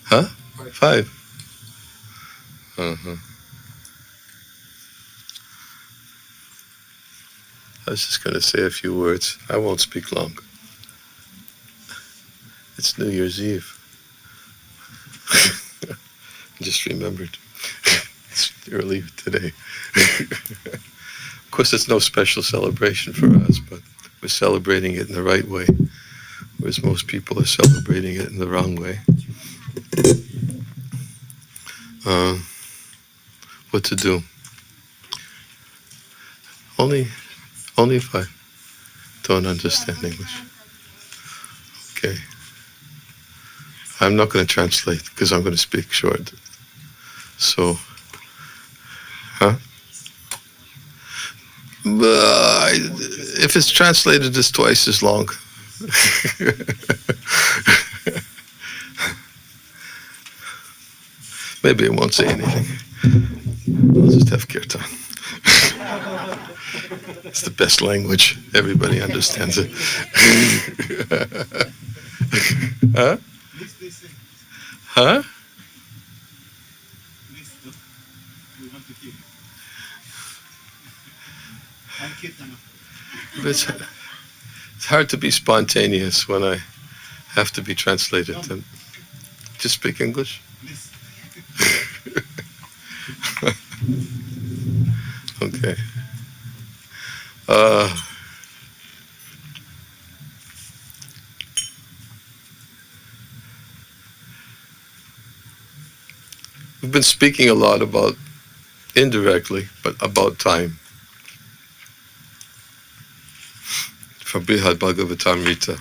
Huh? 5. Uh-huh. I was just going to say a few words. I won't speak long. It's New Year's Eve. Just remembered. It's early today. Of course, it's no special celebration for us, but we're celebrating it in the right way, whereas most people are celebrating it in the wrong way. Uh, what to do? Only, only if I don't understand English. Okay. I'm not going to translate because I'm going to speak short. So, huh? If it's translated, it's twice as long. Maybe I won't say anything. I'll just have Kirtan. It's the best language. Everybody understands it. Huh? Huh? It's hard to be spontaneous when I have to be translated. And just speak English. Okay. We've been speaking a lot about, indirectly, but about time. From Brihad Bhagavatamrita.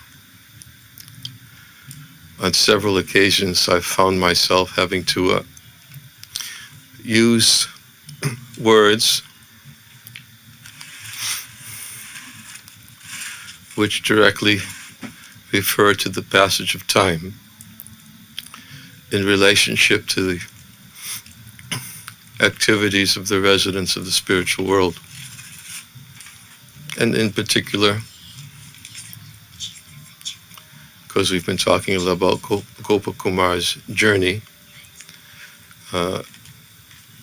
On several occasions, I've found myself having to use words which directly refer to the passage of time in relationship to the activities of the residents of the spiritual world. And in particular, because we've been talking a lot about Gopakumar's journey,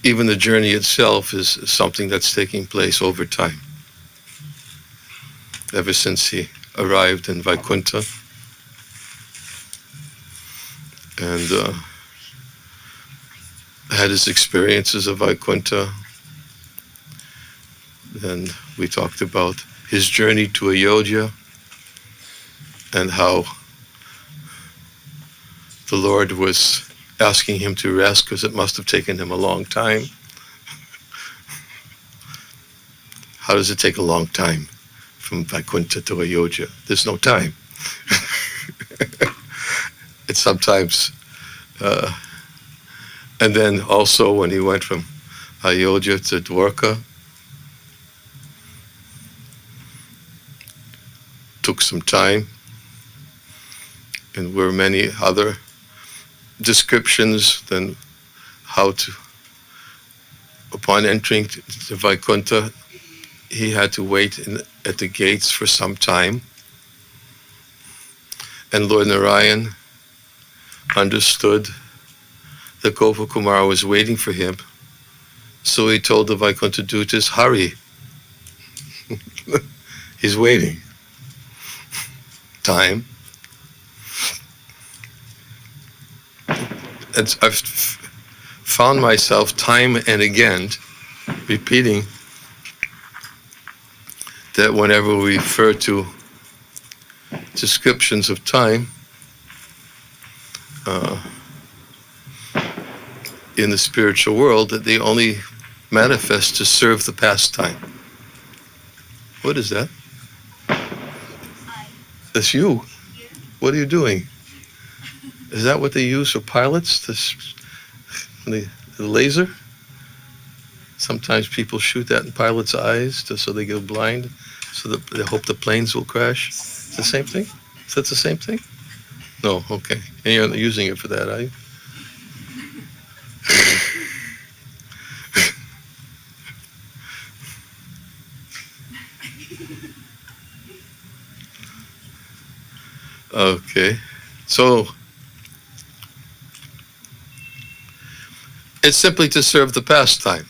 even the journey itself is something that's taking place over time. Ever since he arrived in Vaikuntha and had his experiences of Vaikuntha, then we talked about his journey to Ayodhya and how the Lord was asking him to rest because it must have taken him a long time. How does it take a long time from Vaikuntha to Ayodhya? There's no time. It's sometimes, and then also when he went from Ayodhya to Dwarka, took some time, and were many other descriptions than how to, upon entering to Vaikuntha, he had to wait at the gates for some time. And Lord Narayan understood that Gopakumara was waiting for him. So he told the Vaikuntha Dutas, hurry. He's waiting. Time. And I've found myself time and again repeating that whenever we refer to descriptions of time in the spiritual world, that they only manifest to serve the pastime. What is that? That's you. What are you doing? Is that what they use for pilots? The laser? Sometimes people shoot that in pilots' eyes so they go blind, so that they hope the planes will crash. It's the same thing? Is that the same thing? No, okay. And you're not using it for that, are you? Okay. So it's simply to serve the pastime.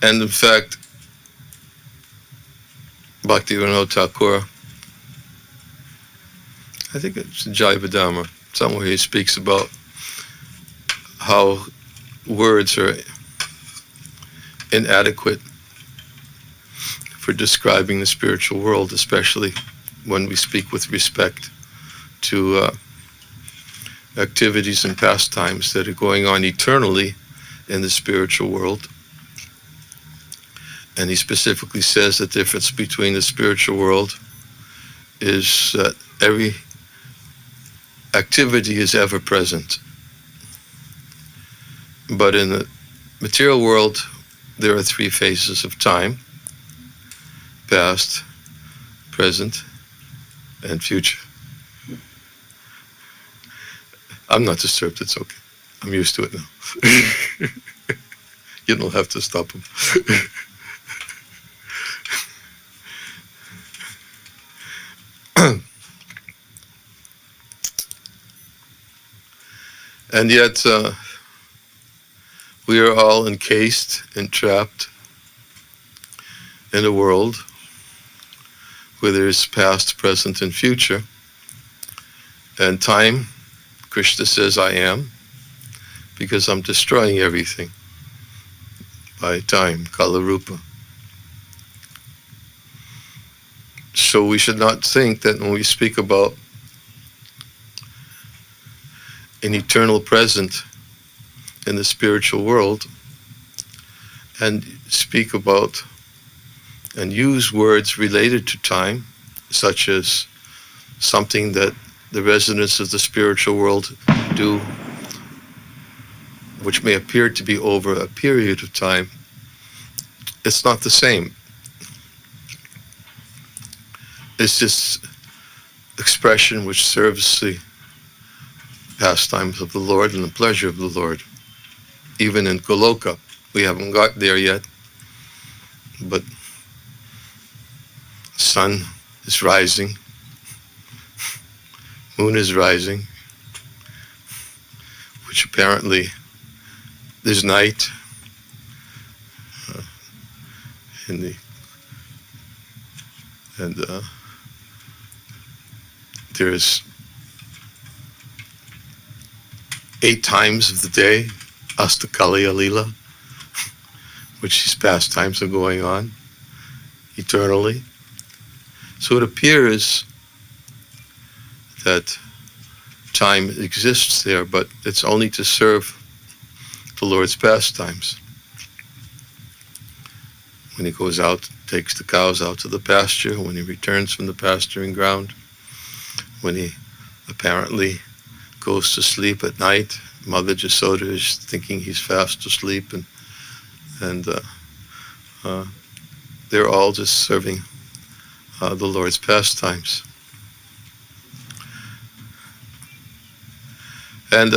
And in fact, Bhaktivinoda Thakur, I think it's Jayavadama, somewhere he speaks about how words are inadequate for describing the spiritual world, especially when we speak with respect to activities and pastimes that are going on eternally in the spiritual world. And he specifically says the difference between the spiritual world is that every activity is ever present. But in the material world, there are three phases of time: past, present, and future. I'm not disturbed, it's okay. I'm used to it now. You don't have to stop him. And yet, we are all encased and trapped in a world where there is past, present, and future. And time, Krishna says, I am, because I'm destroying everything by time, Kala Rupa. So we should not think that when we speak about an eternal present in the spiritual world and speak about and use words related to time, such as something that the residents of the spiritual world do, which may appear to be over a period of time, it's not the same. It's just expression which serves the pastimes of the Lord and the pleasure of the Lord. Even in Goloka, we haven't got there yet, but sun is rising, moon is rising, which apparently there's night in the and there's 8 times of the day, Astakali Alila, which these pastimes are going on eternally. So it appears that time exists there, but it's only to serve the Lord's pastimes. When he goes out, takes the cows out to the pasture, when he returns from the pasturing ground, when he apparently goes to sleep at night, Mother Jasoda is thinking he's fast asleep, and they're all just serving the Lord's pastimes. And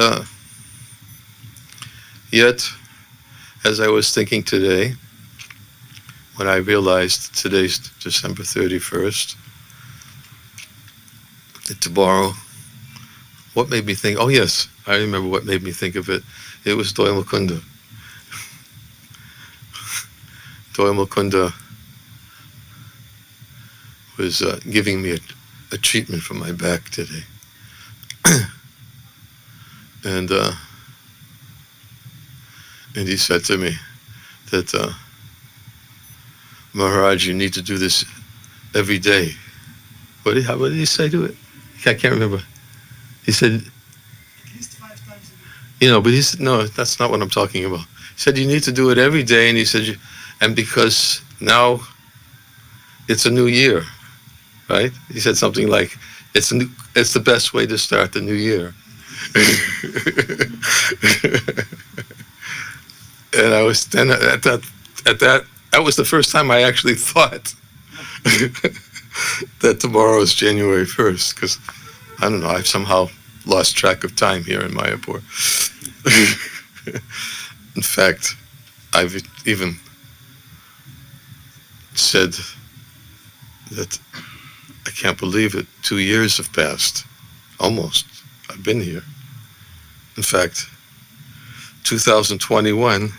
yet, as I was thinking today, when I realized today's December 31st, that tomorrow, what made me think, oh yes, I remember what made me think of it. It was Doy Mukunda. Doy Mukunda was giving me a treatment for my back today. And he said to me that, Maharaj, you need to do this every day. What did he say to it? I can't remember. He said, at least 5 times a day. But he said, no, that's not what I'm talking about. He said, you need to do it every day. And he said, and because now it's a new year, right? He said something like, it's the best way to start the new year. And I was then at that was the first time I actually thought that tomorrow is January 1st, because I don't know, I've somehow lost track of time here in Mayapur. In fact, I've even said that I can't believe it. 2 years have passed. Almost. I've been here. In fact, 2021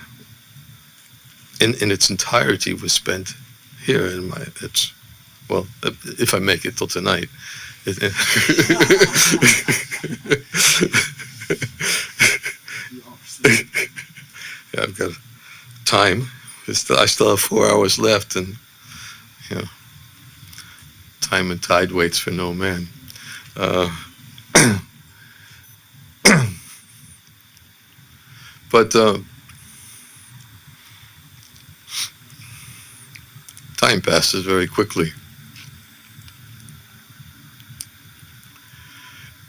in its entirety was spent here in my, well, if I make it till tonight. Yeah, I've got time. I still have 4 hours left, and time and tide waits for no man. But time passes very quickly.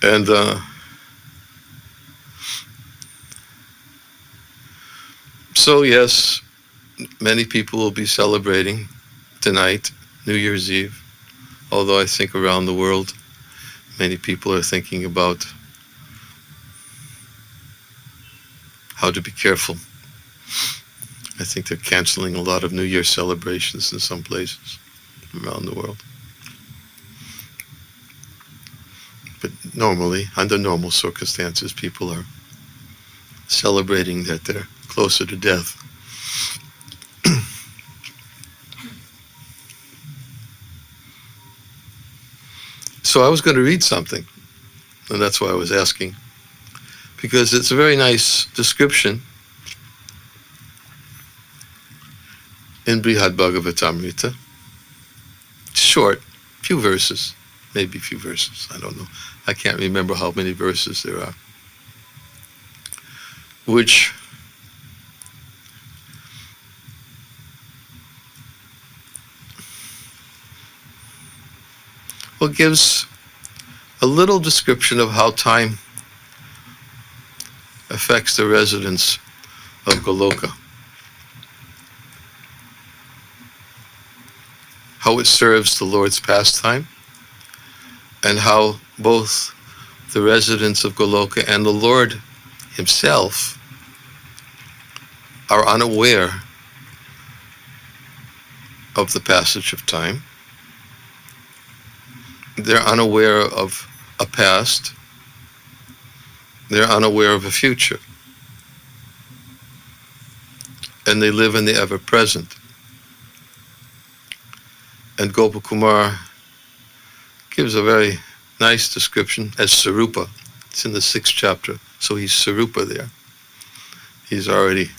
And so, yes, many people will be celebrating tonight, New Year's Eve, although I think around the world, many people are thinking about how to be careful. I think they're canceling a lot of New Year celebrations in some places around the world. But normally, under normal circumstances, people are celebrating that they're closer to death. So I was going to read something, and that's why I was asking, because it's a very nice description in Brihad Bhagavatamrita. Short, few verses, maybe a few verses, I don't know. I can't remember how many verses there are, which gives a little description of how time affects the residents of Goloka, how it serves the Lord's pastime, and how both the residents of Goloka and the Lord himself are unaware of the passage of time. They're unaware of a past. They're unaware of a future. And they live in the ever-present. And Gopakumar gives a very nice description as Sarupa. It's in the 6th chapter. So he's Sarupa there. He's already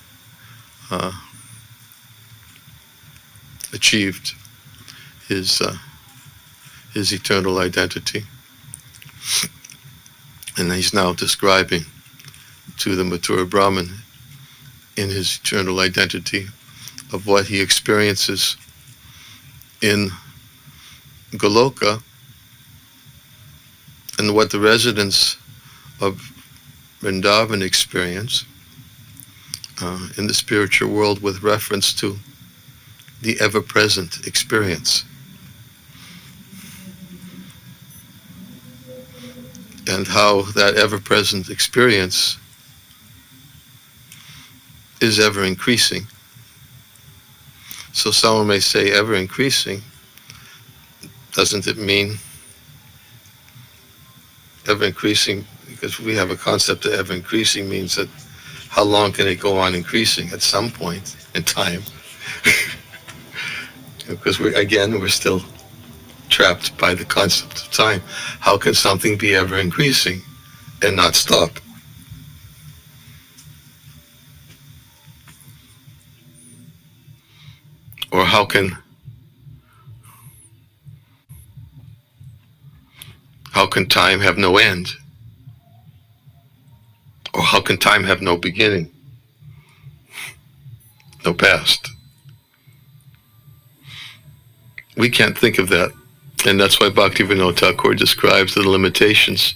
achieved his eternal identity. And he's now describing to the Mathura Brahman in his eternal identity of what he experiences in Goloka and what the residents of Vrindavan experience in the spiritual world with reference to the ever-present experience. And how that ever-present experience is ever increasing. So someone may say ever increasing. Doesn't it mean ever increasing? Because we have a concept of ever increasing means that how long can it go on increasing at some point in time? Because we're still trapped by the concept of time. How can something be ever increasing and not stop? Or how can time have no end? Or how can time have no beginning? No past? We can't think of that. And that's why Bhaktivinoda Thakur describes the limitations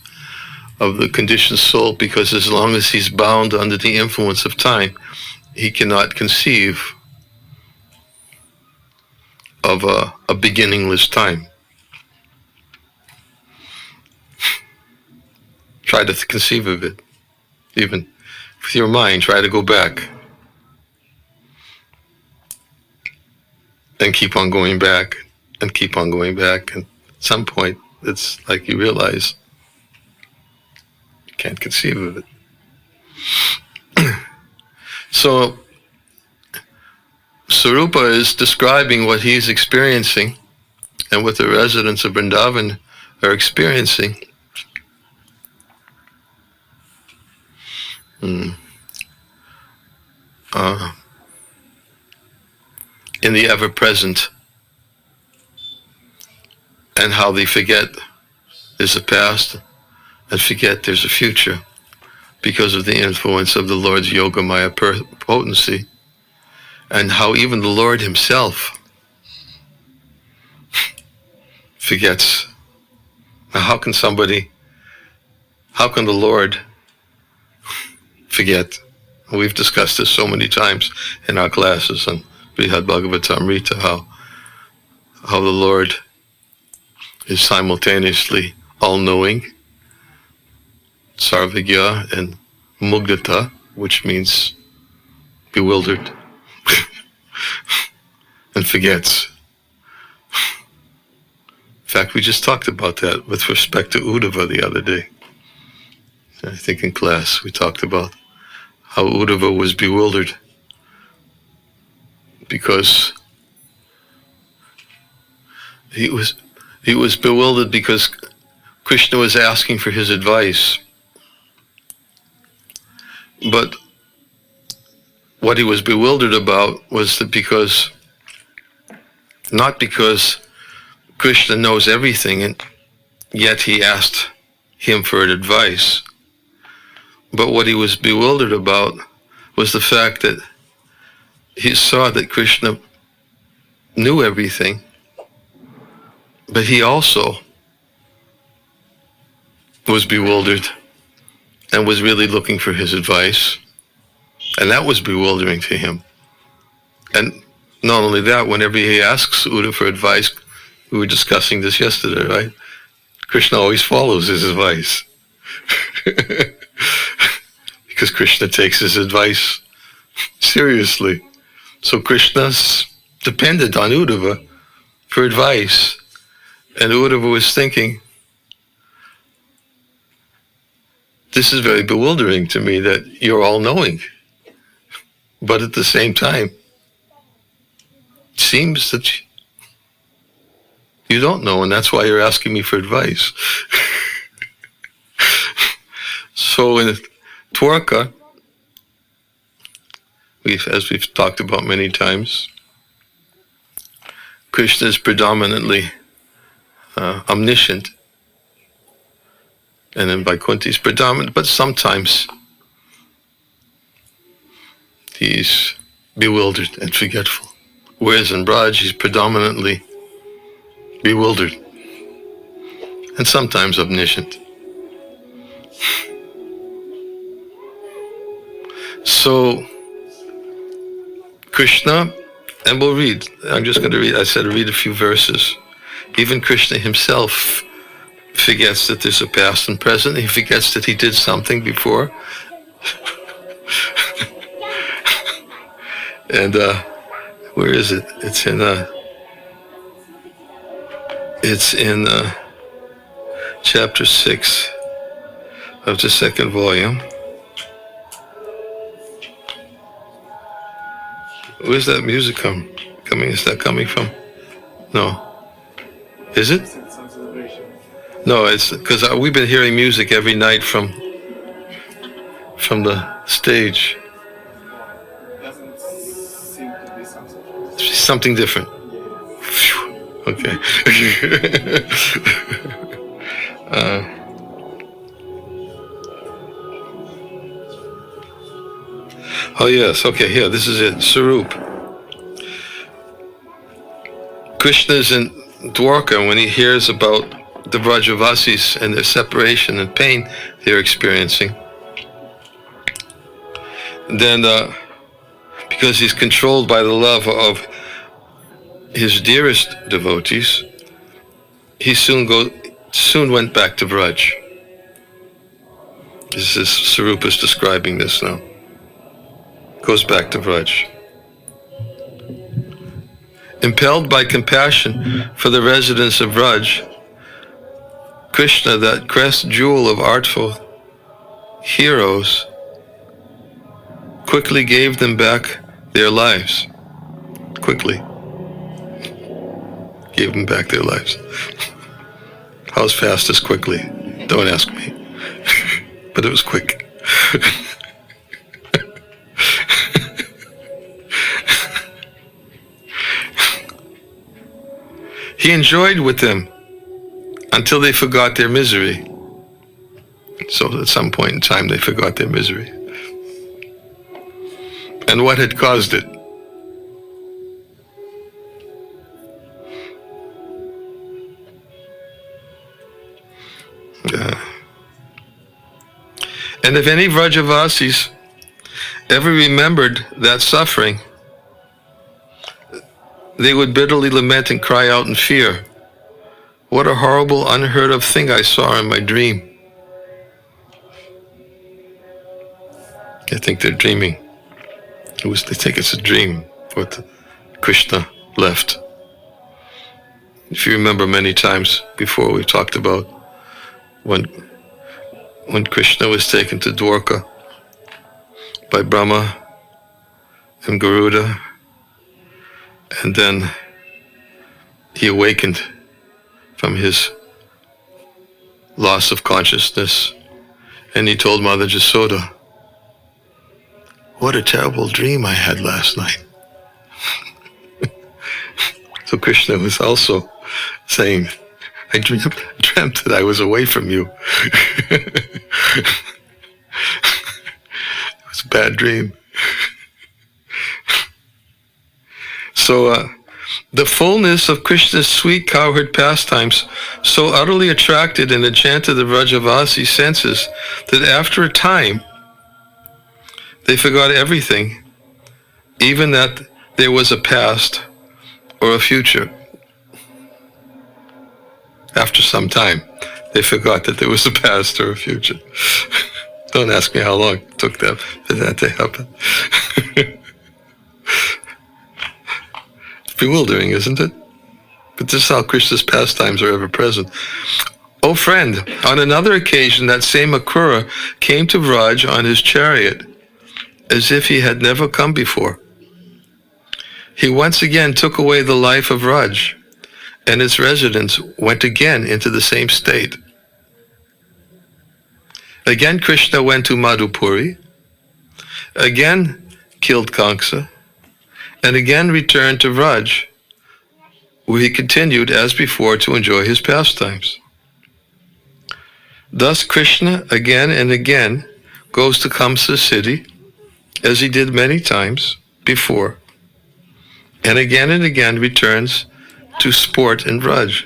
of the conditioned soul, because as long as he's bound under the influence of time, he cannot conceive of a beginningless time. Try to conceive of it. Even with your mind, try to go back. And keep on going back, and keep on going back. And some point, it's like you realize you can't conceive of it. So Sarupa is describing what he's experiencing and what the residents of Vrindavan are experiencing. In the ever-present, and how they forget there's a past and forget there's a future because of the influence of the Lord's Yoga Maya potency, and how even the Lord himself forgets. Now, how can the Lord forget? We've discussed this so many times in our classes on Brihad Bhagavatamrita, how the Lord is simultaneously all-knowing, Sarvagya, and Mugdata, which means bewildered, and forgets. In fact, we just talked about that with respect to Uddhava the other day. I think in class we talked about how Uddhava was bewildered because he was bewildered because Krishna was asking for his advice. But what he was bewildered about was that not because Krishna knows everything and yet he asked him for advice, but what he was bewildered about was the fact that he saw that Krishna knew everything, but he also was bewildered and was really looking for his advice. And that was bewildering to him. And not only that, whenever he asks Uddhava for advice, we were discussing this yesterday, right? Krishna always follows his advice. Because Krishna takes his advice seriously. So Krishna's dependent on Uddhava for advice. And Uddhava was thinking, this is very bewildering to me that you're all-knowing. But at the same time, it seems that you don't know, and that's why you're asking me for advice. So in Dwarka, as we've talked about many times, Krishna is predominantly omniscient, and then Vaikuntha is predominant, but sometimes he's bewildered and forgetful. Whereas in Braj, he's predominantly bewildered and sometimes omniscient. So Krishna, and we'll read, I'm just going to read, I said read a few verses. Even Krishna himself forgets that there's a past and present. He forgets that he did something before. And where is it? It's in chapter 6 of the second volume. Where's that music coming? Is that coming from? No. Is it? No, it's because we've been hearing music every night from the stage. Doesn't seem to be something. Something different. Phew. Okay. Oh yes, okay, here, this is it, Sarup. Krishna is in Dwarka when he hears about the Vrajavasis and their separation and pain they're experiencing. Then, because he's controlled by the love of his dearest devotees, he soon went back to Vraj. This is Sarupa's describing this now. Goes back to Vraj. Impelled by compassion for the residents of Vraj, Krishna, that crest jewel of artful heroes, quickly gave them back their lives. Quickly gave them back their lives. How's fast as quickly? Don't ask me. But it was quick. He enjoyed with them until they forgot their misery. So at some point in time, they forgot their misery. And what had caused it? And if any Vrajavasis ever remembered that suffering, they would bitterly lament and cry out in fear, "What a horrible, unheard of thing I saw in my dream." I think they're dreaming. They think it's a dream, what Krishna left. If you remember, many times before we talked about when Krishna was taken to Dwarka by Brahma and Garuda, and then he awakened from his loss of consciousness, and he told Mother Jasoda, "What a terrible dream I had last night." So Krishna was also saying, I dreamt that I was away from you. It was a bad dream. So the fullness of Krishna's sweet cowherd pastimes so utterly attracted and enchanted the Vrajavasi senses that after a time they forgot everything, even that there was a past or a future. After some time, they forgot that there was a past or a future. Don't ask me how long it took them for that to happen. It's bewildering, isn't it? But this is how Krishna's pastimes are ever present. Oh friend, on another occasion, that same Akrura came to Vraj on his chariot, as if he had never come before. He once again took away the life of Vraj, and its residents went again into the same state. Again Krishna went to Madhupuri, again killed Kamsa, and again returned to Vraj, where he continued as before to enjoy his pastimes. Thus Krishna again and again goes to Kamsa's city, as he did many times before, and again returns to sport in Vraj.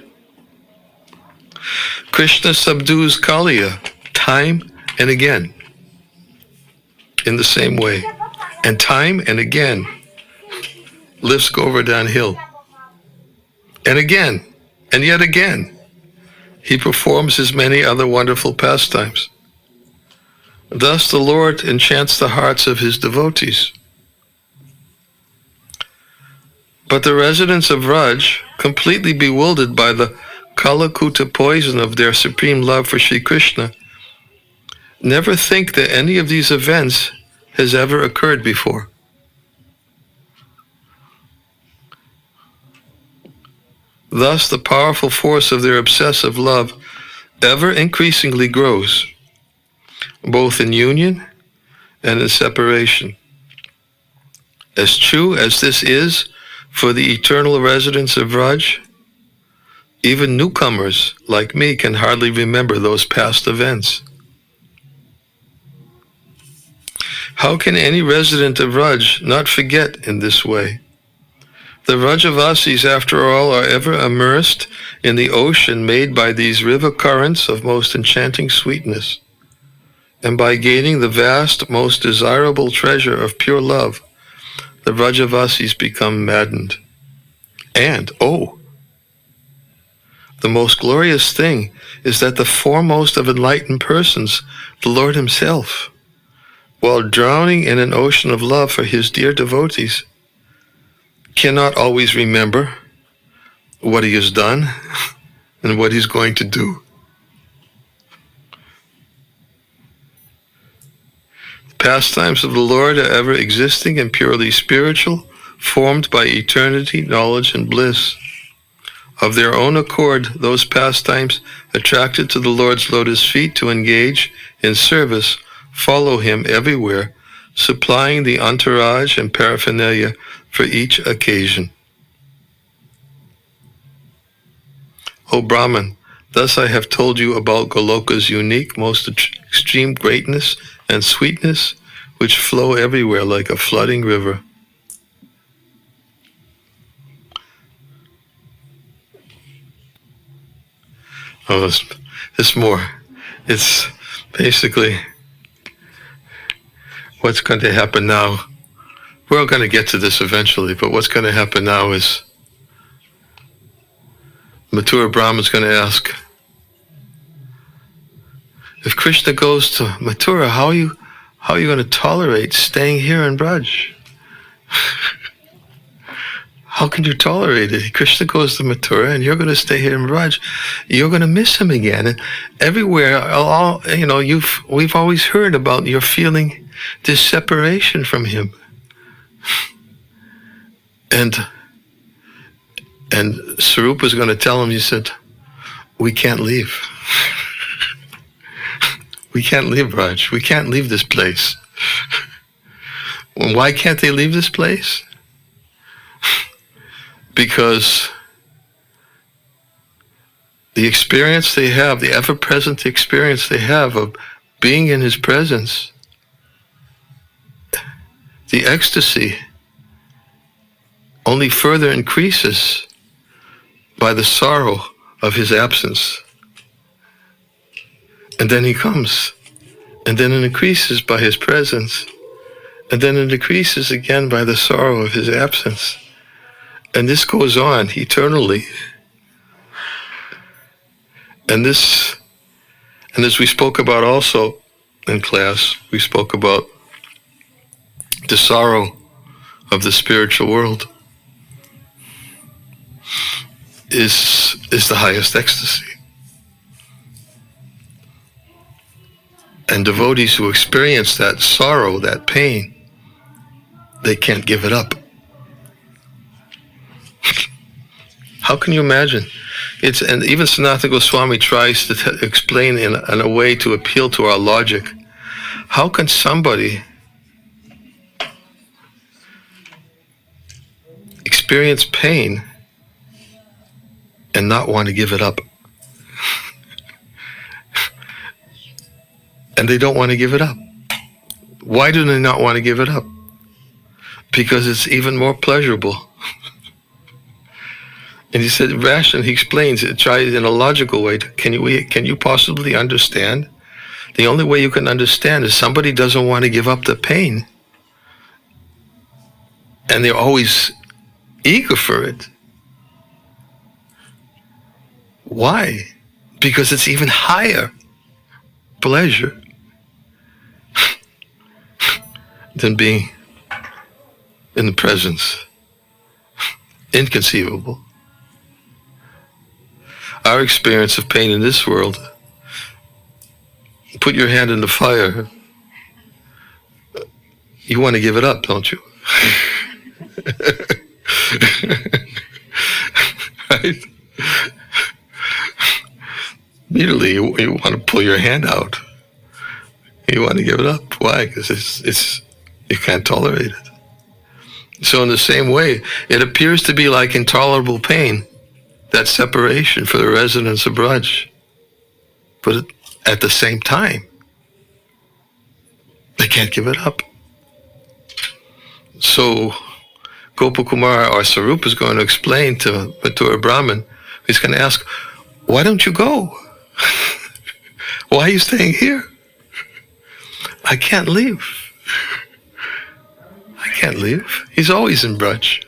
Krishna subdues Kaliya time and again in the same way, and time and again lifts Govardhan hill. And again, and yet again, he performs his many other wonderful pastimes. Thus the Lord enchants the hearts of his devotees. But the residents of Vraj, completely bewildered by the Kalakuta poison of their supreme love for Sri Krishna, never think that any of these events has ever occurred before. Thus, the powerful force of their obsessive love ever increasingly grows, both in union and in separation. As true as this is for the eternal residents of Vraj, even newcomers like me can hardly remember those past events. How can any resident of Vraj not forget in this way? The Vrajavasis, after all, are ever immersed in the ocean made by these river currents of most enchanting sweetness, and by gaining the vast, most desirable treasure of pure love, the Vrajavasis become maddened. And, the most glorious thing is that the foremost of enlightened persons, the Lord himself, while drowning in an ocean of love for his dear devotees, cannot always remember what he has done and what he's going to do. pastimes of the Lord are ever existing and purely spiritual, formed by eternity, knowledge, and bliss. Of their own accord, those pastimes, attracted to the Lord's lotus feet to engage in service, follow him everywhere, supplying the entourage and paraphernalia for each occasion. O Brahman, thus I have told you about Goloka's unique, most extreme greatness and sweetness, which flow everywhere like a flooding river. Oh, there's more. It's basically what's going to happen now. We're all going to get to this eventually, but what's going to happen now is Mathura Brahman's going to ask, if Krishna goes to Mathura, how are you going to tolerate staying here in Braj? How can you tolerate it? Krishna goes to Mathura, and you're going to stay here in Braj. You're going to miss him again. And everywhere, we've always heard about your feeling this separation from him. And Sarupa's going to tell him, he said, we can't leave. We can't leave Braj. We can't leave this place. Why can't they leave this place? Because the experience they have, the ever-present experience they have of being in his presence, the ecstasy only further increases by the sorrow of his absence. And then he comes, and then it increases by his presence, and then it decreases again by the sorrow of his absence. And this goes on eternally. And as we spoke about also in class, we spoke about the sorrow of the spiritual world is the highest ecstasy. And devotees who experience that sorrow, that pain, they can't give it up. How can you imagine? And even Sanatana Goswami tries to explain in a way to appeal to our logic. How can somebody experience pain and not want to give it up? And they don't want to give it up. Why do they not want to give it up? Because it's even more pleasurable. And he said, rational, he explains, it tries in a logical way. Can you possibly understand? The only way you can understand is somebody doesn't want to give up the pain. And they're always eager for it. Why? Because it's even higher pleasure than being in the presence. Inconceivable. Our experience of pain in this world, put your hand in the fire, you want to give it up, don't you? Right? Immediately you want to pull your hand out. You want to give it up. Why? Because you can't tolerate it. So in the same way, it appears to be like intolerable pain, that separation for the residents of Braj. But at the same time, they can't give it up. So Gopakumar or Sarupa is going to explain to Mathura Brahman, he's going to ask, why don't you go? Why are you staying here? I can't leave. I can't leave. He's always in Braj.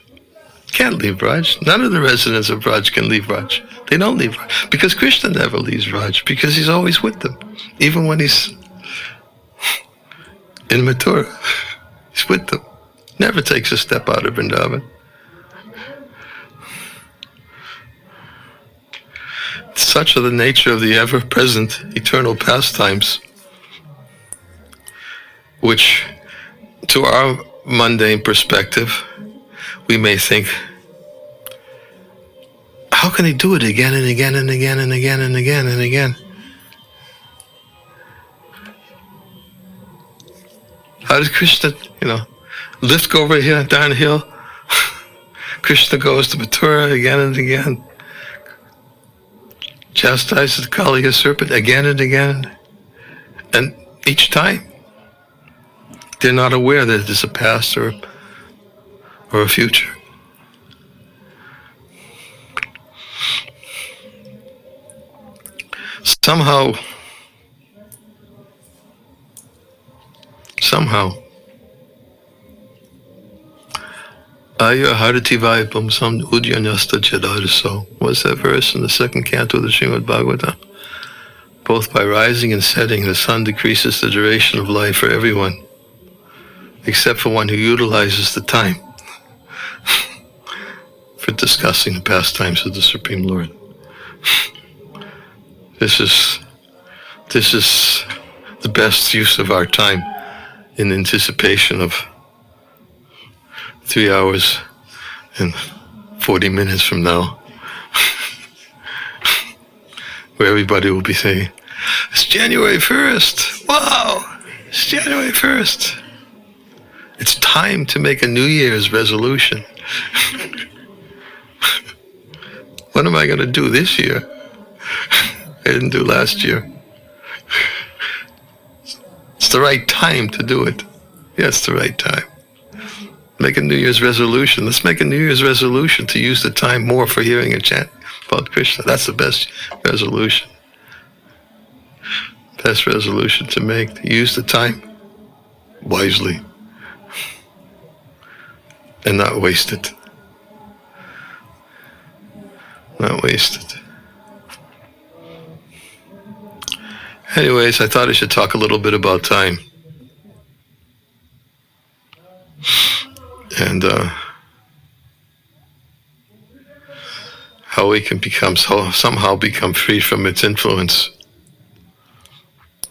Can't leave Braj. None of the residents of Braj can leave Braj. They don't leave Braj. Because Krishna never leaves Braj, because he's always with them. Even when he's in Mathura, he's with them. Never takes a step out of Vrindavan. Such are the nature of the ever-present eternal pastimes. which to our mundane perspective, we may think, how can he do it again and again and again and again and again and again? How does Krishna, lift over here, downhill? Krishna goes to Mathura again and again, chastises the Kaliya serpent again and again, and each time they're not aware that there's a past or a future. Somehow, Aya Harati Vaipam Sam Udyanasta Chedariso. What's that verse in the second canto of the Srimad Bhagavatam? Both by rising and setting, the sun decreases the duration of life for everyone, except for one who utilizes the time for discussing the pastimes of the Supreme Lord. This is the best use of our time in anticipation of 3 hours and 40 minutes from now, where everybody will be saying, it's January 1st. Wow, it's January 1st. It's time to make a New Year's resolution. What am I going to do this year? I didn't do last year. It's the right time to do it. Yeah, it's the right time. Make a New Year's resolution. Let's make a New Year's resolution to use the time more for hearing a chant about Krishna. That's the best resolution. Best resolution to make, to use the time wisely and not waste it. Not waste it. Anyways, I thought I should talk a little bit about time. And how we can somehow become free from its influence.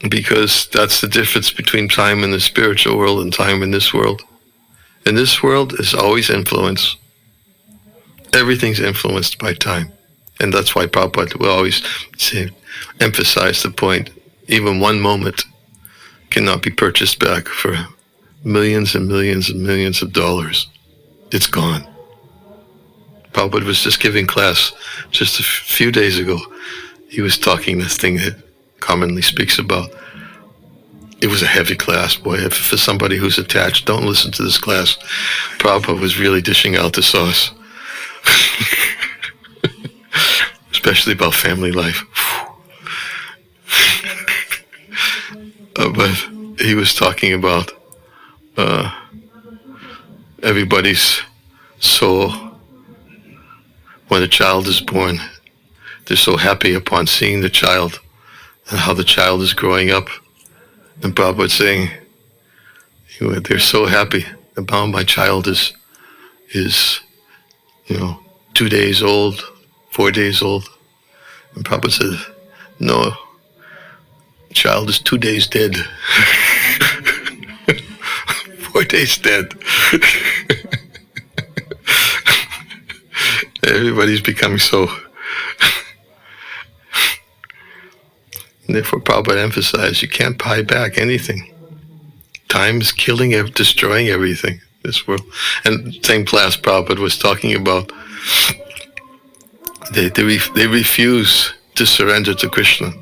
Because that's the difference between time in the spiritual world and time in this world. In this world is always influence. Everything's influenced by time. And that's why Prabhupada will always emphasize the point, even one moment cannot be purchased back for millions and millions and millions of dollars. It's gone. Prabhupada was just giving class just a few days ago. He was talking this thing that commonly speaks about. It was a heavy class, boy. For somebody who's attached, don't listen to this class. Prabhupada was really dishing out the sauce. Especially about family life. But he was talking about everybody's soul. When a child is born, they're so happy upon seeing the child and how the child is growing up. And Prabhupada saying, they're so happy about my child is 2 days old, 4 days old. And Prabhupada said, no, child is 2 days dead. 4 days dead. Everybody's becoming so. And therefore, Prabhupada emphasized, you can't buy back anything. Time is killing, destroying everything, this world. And same class Prabhupada was talking about, they refuse to surrender to Krishna.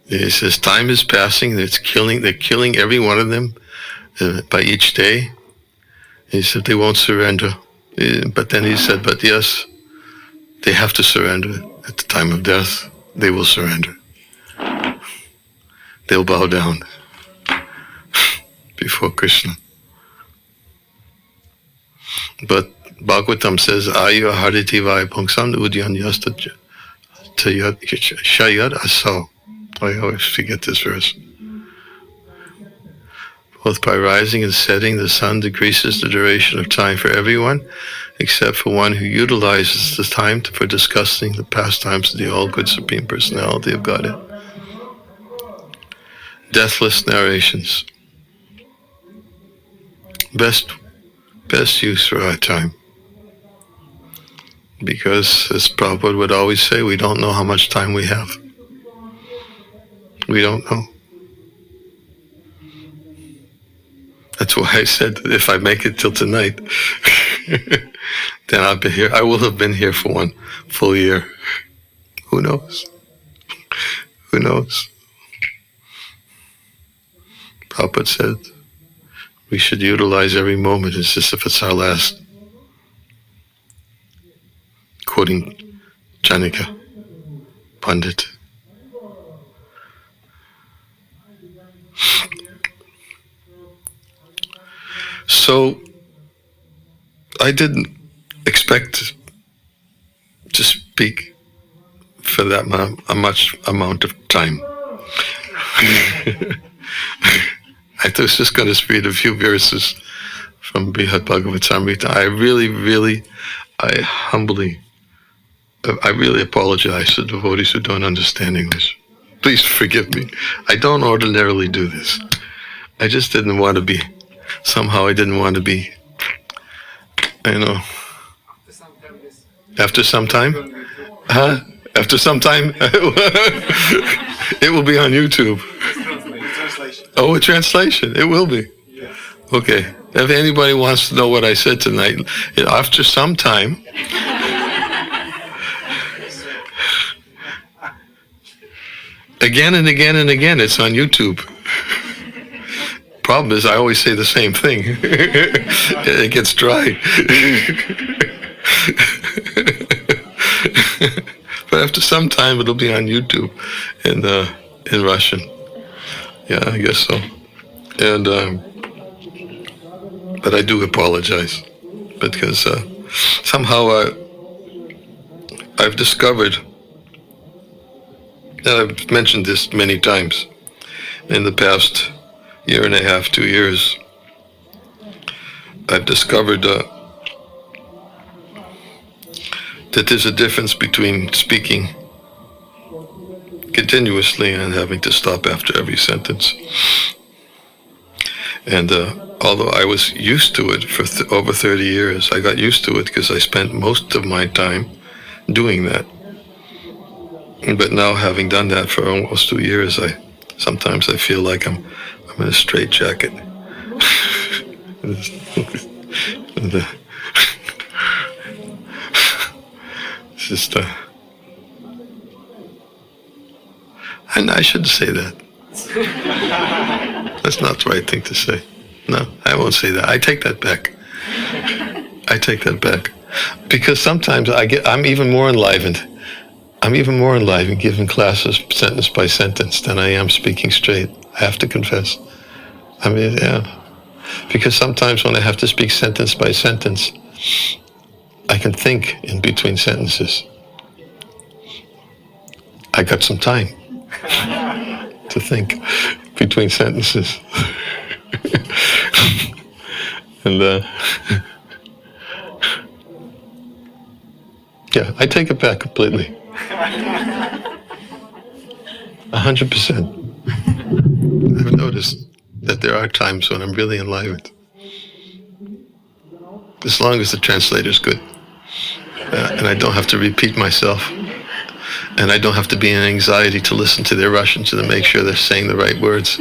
He says, time is passing, they're killing every one of them by each day. He said, they won't surrender. But then he said, but yes, they have to surrender at the time of death. They will surrender. They'll bow down before Krishna. But Bhagavatam says, Ayu hariti vai pungsam udyan yasta shayad aso. I always forget this verse. Both by rising and setting, the sun decreases the duration of time for everyone, except for one who utilizes the time for discussing the pastimes of the all-good Supreme Personality of Godhead. deathless narrations. Best use for our time. Because, as Prabhupada would always say, we don't know how much time we have. We don't know. That's why I said that if I make it till tonight, then I'll be here. I will have been here for 1 full year. Who knows? Who knows? Prabhupada said we should utilize every moment as if it's our last. Quoting Janika Pandit. So I didn't expect to speak for that much amount of time. I was just going to read a few verses from Brihad Bhagavatamrita. I humbly, I really apologize to devotees who don't understand English. Please forgive me. I don't ordinarily do this. I just didn't want to be, somehow I didn't want to be, After some time? Huh? After some time? It will be on YouTube. Oh, a translation. It will be. Okay. If anybody wants to know what I said tonight, after some time, again and again and again, it's on YouTube. Problem is, I always say the same thing. It gets dry. But after some time, it'll be on YouTube in Russian. Yeah, I guess so. And but I do apologize because somehow I've discovered, and I've mentioned this many times in the past 1.5 years, 2 years, I've discovered that there's a difference between speaking continuously and having to stop after every sentence. And although I was used to it for over 30 years, I got used to it because I spent most of my time doing that. But now, having done that for almost 2 years, sometimes I feel like I'm in a straitjacket. It's just, and I shouldn't say that. That's not the right thing to say. No, I won't say that. I take that back. I take that back. Because sometimes I'm even more enlivened. I'm even more enlivened giving classes sentence by sentence than I am speaking straight. I have to confess. I mean, yeah. Because sometimes when I have to speak sentence by sentence, I can think in between sentences. I got some time to think between sentences. And yeah, I take it back completely. 100%. I've noticed that there are times when I'm really enlivened. As long as the translator's good. And I don't have to repeat myself. And I don't have to be in anxiety to listen to their Russian to make sure they're saying the right words.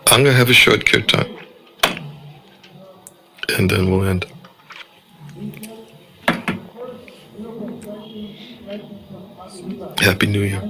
I'm going to have a short kirtan. And then we'll end. Happy New Year.